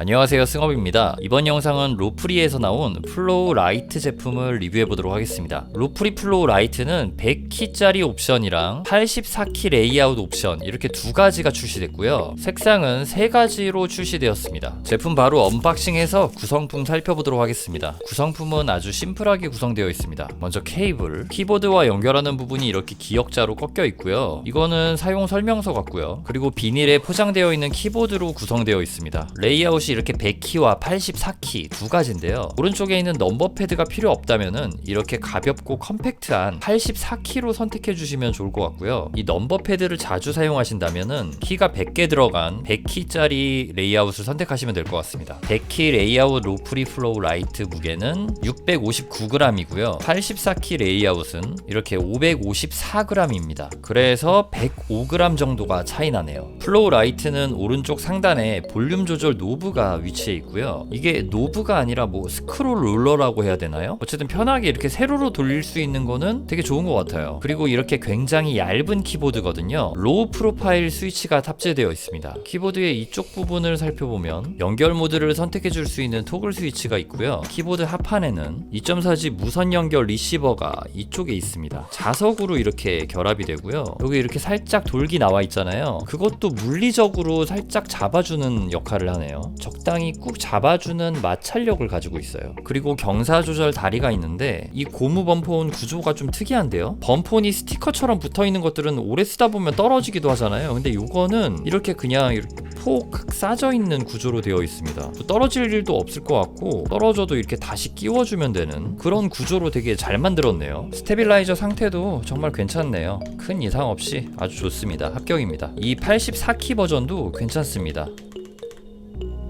안녕하세요, 승업입니다. 이번 영상은 로프리에서 나온 플로우 라이트 제품을 리뷰해보도록 하겠습니다. 로프리 플로우 라이트는 100키짜리 옵션이랑 84키 레이아웃 옵션 이렇게 두 가지가 출시됐고요. 색상은 세 가지로 출시되었습니다. 제품 바로 언박싱해서 구성품 살펴보도록 하겠습니다. 구성품은 아주 심플하게 구성되어 있습니다. 먼저 케이블, 키보드와 연결하는 부분이 이렇게 기역자로 꺾여 있고요. 이거는 사용 설명서 같고요. 그리고 비닐에 포장되어 있는 키보드로 구성되어 있습니다. 레이아웃이 이렇게 100키와 84키 두 가지인데요. 오른쪽에 있는 넘버 패드가 필요 없다면은 이렇게 가볍고 컴팩트한 84키로 선택해 주시면 좋을 것 같고요. 이 넘버 패드를 자주 사용하신다면은 키가 100개 들어간 100키짜리 레이아웃을 선택하시면 될 것 같습니다. 100키 레이아웃 로프리 플로우 라이트 무게는 659g이고요. 84키 레이아웃은 이렇게 554g입니다. 그래서 105g 정도가 차이 나네요. 플로우 라이트는 오른쪽 상단에 볼륨 조절 노브가 위치해 있고요. 이게 노브가 아니라 뭐 스크롤 롤러라고 해야 되나요? 어쨌든 편하게 이렇게 세로로 돌릴 수 있는 거는 되게 좋은 것 같아요. 그리고 이렇게 굉장히 얇은 키보드거든요. 로우 프로파일 스위치가 탑재되어 있습니다. 키보드의 이쪽 부분을 살펴보면 연결 모드를 선택해 줄 수 있는 토글 스위치가 있고요. 키보드 하판에는 2.4G 무선 연결 리시버가 이쪽에 있습니다. 자석으로 이렇게 결합이 되고요. 여기 이렇게 살짝 돌기 나와 있잖아요. 그것도 물리적으로 살짝 잡아주는 역할을 하네요. 적당히 꾹 잡아주는 마찰력을 가지고 있어요. 그리고 경사 조절 다리가 있는데 이 고무 범폰 구조가 좀 특이한데요. 범폰이 스티커처럼 붙어있는 것들은 오래 쓰다 보면 떨어지기도 하잖아요. 근데 이거는 이렇게 그냥 이렇게 폭 싸져 있는 구조로 되어 있습니다. 떨어질 일도 없을 것 같고 떨어져도 이렇게 다시 끼워주면 되는 그런 구조로 되게 잘 만들었네요. 스테빌라이저 상태도 정말 괜찮네요. 큰 이상 없이 아주 좋습니다. 합격입니다. 이 84키 버전도 괜찮습니다.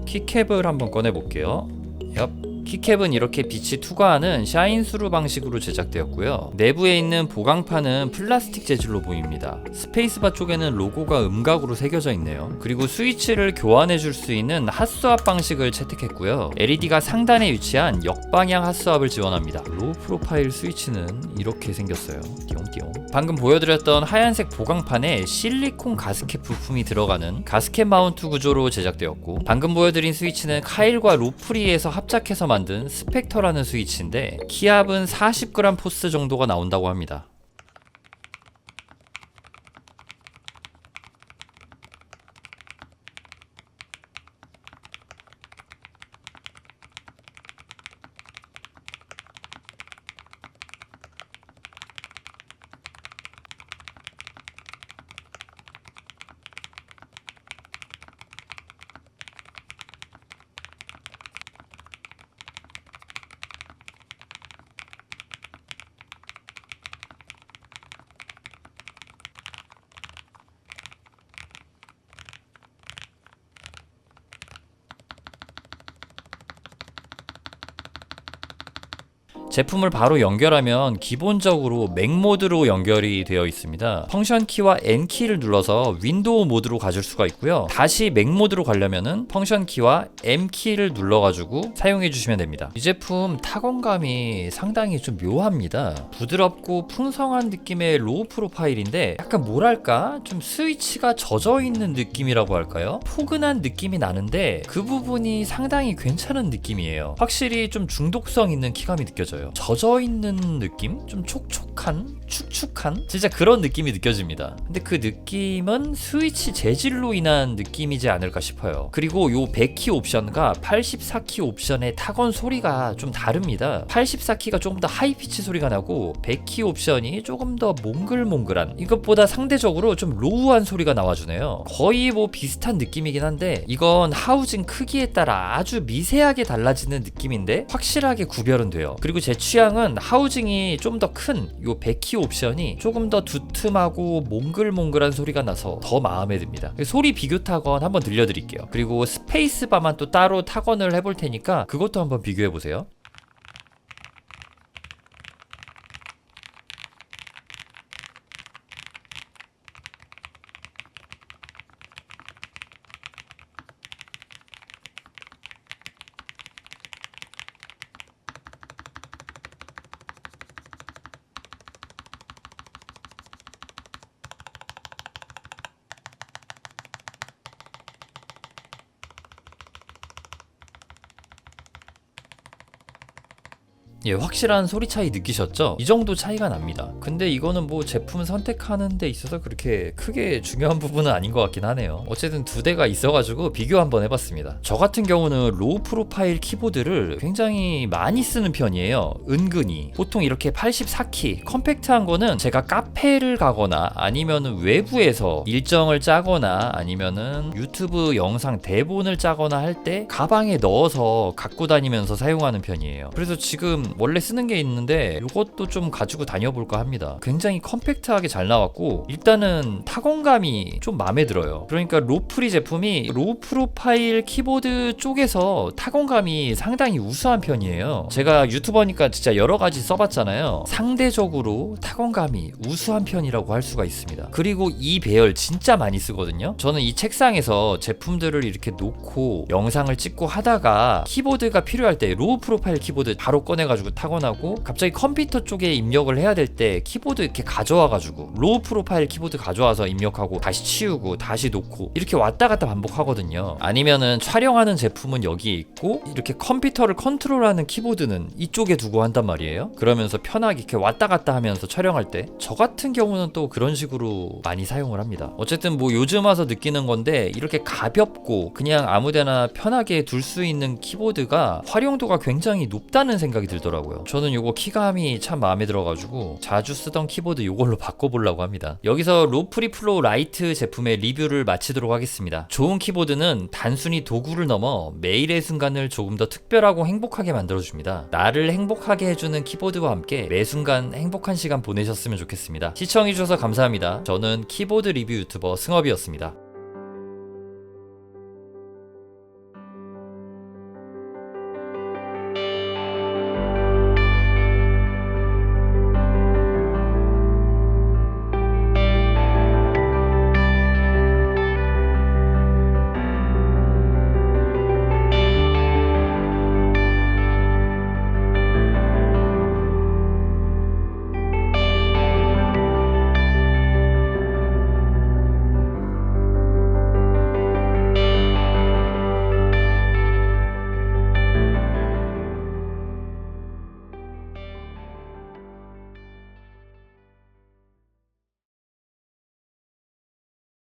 키캡을 한번 꺼내볼게요. 키캡은 이렇게 빛이 투과하는 샤인스루 방식으로 제작되었고요. 내부에 있는 보강판은 플라스틱 재질로 보입니다. 스페이스바 쪽에는 로고가 음각으로 새겨져 있네요. 그리고 스위치를 교환해 줄 수 있는 핫스왑 방식을 채택했고요. LED가 상단에 위치한 역방향 핫스왑을 지원합니다. 로우 프로파일 스위치는 이렇게 생겼어요. 띠용띠용. 방금 보여드렸던 하얀색 보강판에 실리콘 가스켓 부품이 들어가는 가스켓 마운트 구조로 제작되었고, 방금 보여드린 스위치는 카일과 로프리에서 합작해서 만든 스펙터라는 스위치인데 키압은 40g 포스 정도가 나온다고 합니다. 제품을 바로 연결하면 기본적으로 맥 모드로 연결이 되어 있습니다. 펑션 키와 N 키를 눌러서 윈도우 모드로 가줄 수가 있고요. 다시 맥 모드로 가려면은 펑션 키와 M 키를 눌러가지고 사용해 주시면 됩니다. 이 제품 타건감이 상당히 좀 묘합니다. 부드럽고 풍성한 느낌의 로우 프로파일인데 약간 뭐랄까 좀 스위치가 젖어 있는 느낌이라고 할까요? 포근한 느낌이 나는데 그 부분이 상당히 괜찮은 느낌이에요. 확실히 좀 중독성 있는 키감이 느껴져요. 젖어있는 느낌? 좀 촉촉한? 축축한? 진짜 그런 느낌이 느껴집니다. 근데 그 느낌은 스위치 재질로 인한 느낌이지 않을까 싶어요. 그리고 요 100키 옵션과 84키 옵션의 타건 소리가 좀 다릅니다. 84키가 조금 더 하이피치 소리가 나고 100키 옵션이 조금 더 몽글몽글한, 이것보다 상대적으로 좀 로우한 소리가 나와주네요. 거의 뭐 비슷한 느낌이긴 한데 이건 하우징 크기에 따라 아주 미세하게 달라지는 느낌인데 확실하게 구별은 돼요. 그리고 제 취향은 하우징이 좀 더 큰 요 100키 옵션이 조금 더 두툼하고 몽글몽글한 소리가 나서 더 마음에 듭니다. 소리 비교 타건 한번 들려드릴게요. 그리고 스페이스바만 또 따로 타건을 해볼 테니까 그것도 한번 비교해보세요. 예, 확실한 소리 차이 느끼셨죠? 이 정도 차이가 납니다. 근데 이거는 뭐 제품 선택하는 데 있어서 그렇게 크게 중요한 부분은 아닌 것 같긴 하네요. 어쨌든 두 대가 있어가지고 비교 한번 해봤습니다. 저 같은 경우는 로우 프로파일 키보드를 굉장히 많이 쓰는 편이에요. 은근히. 보통 이렇게 84키 컴팩트한 거는 제가 카페를 가거나 아니면 외부에서 일정을 짜거나 아니면은 유튜브 영상 대본을 짜거나 할 때 가방에 넣어서 갖고 다니면서 사용하는 편이에요. 그래서 지금 원래 쓰는 게 있는데 이것도 좀 가지고 다녀볼까 합니다. 굉장히 컴팩트하게 잘 나왔고 일단은 타건감이 좀 마음에 들어요. 그러니까 로프리 제품이 로우 프로파일 키보드 쪽에서 타건감이 상당히 우수한 편이에요. 제가 유튜버니까 진짜 여러 가지 써봤잖아요. 상대적으로 타건감이 우수한 편이라고 할 수가 있습니다. 그리고 이 배열 진짜 많이 쓰거든요. 저는 이 책상에서 제품들을 이렇게 놓고 영상을 찍고 하다가 키보드가 필요할 때 로우 프로파일 키보드 바로 꺼내가지고 타건하고 갑자기 컴퓨터 쪽에 입력을 해야 될 때 키보드 이렇게 가져와가지고 로우 프로파일 키보드 가져와서 입력하고 다시 치우고 다시 놓고 이렇게 왔다 갔다 반복하거든요. 아니면은 촬영하는 제품은 여기에 있고 이렇게 컴퓨터를 컨트롤하는 키보드는 이쪽에 두고 한단 말이에요. 그러면서 편하게 이렇게 왔다 갔다 하면서 촬영할 때 저 같은 경우는 또 그런 식으로 많이 사용을 합니다. 어쨌든 뭐 요즘 와서 느끼는 건데 이렇게 가볍고 그냥 아무데나 편하게 둘 수 있는 키보드가 활용도가 굉장히 높다는 생각이 들더라고요. 저는 요거 키감이 참 마음에 들어가지고 자주 쓰던 키보드 요걸로 바꿔보려고 합니다. 여기서 로프리 플로우 라이트 제품의 리뷰를 마치도록 하겠습니다. 좋은 키보드는 단순히 도구를 넘어 매일의 순간을 조금 더 특별하고 행복하게 만들어줍니다. 나를 행복하게 해주는 키보드와 함께 매 순간 행복한 시간 보내셨으면 좋겠습니다. 시청해주셔서 감사합니다. 저는 키보드 리뷰 유튜버 승업이었습니다.